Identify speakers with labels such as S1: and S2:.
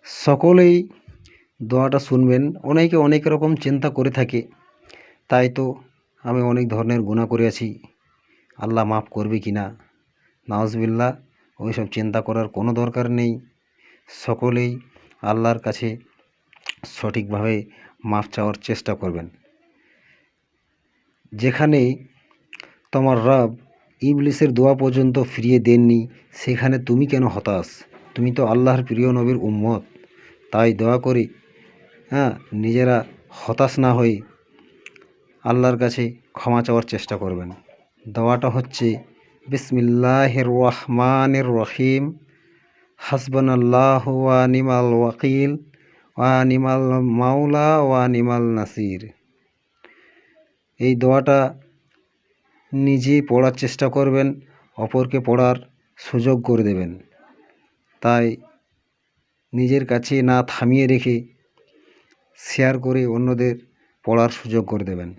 S1: সকলেই দোয়াটা শুনবেন। অনেকে অনেক রকম চিন্তা করে থাকে, তাই তো আমি অনেক ধরনের গুনাহ করেছি, আল্লাহ মাফ করবে কি না। নাউজুবিল্লাহ, ওইসব চিন্তা করার কোনো দরকার নেই। সকলেই আল্লাহর কাছে সঠিকভাবে মাফ চাওয়ার চেষ্টা করবেন। যেখানে তোমার রব ইবলিসের দোয়া পর্যন্ত ফিরিয়ে দেননি, সেখানে তুমি কেন হতাশ? তুমি তো আল্লাহর প্রিয় নবীর উম্মত। তাই দয়া করে নিজেরা হতাশ না হয়ে আল্লাহর কাছে ক্ষমা চাওয়ার চেষ্টা করবেন। দোয়াটা হচ্ছে বিসমিল্লাহির রহমানির রহিম, হাসবুনাল্লাহু ওয়া নিমাল ওয়াকিল ওয়া নিমাল মাওলা ওয়া নিমাল নাসির। এই দোয়াটা নিজে পড়ার চেষ্টা করবেন, অপরকে পড়ার সুযোগ করে দেবেন। তাই নিজের কাছে না থামিয়ে রেখে শেয়ার করে অন্যদের পড়ার সুযোগ করে দেবেন।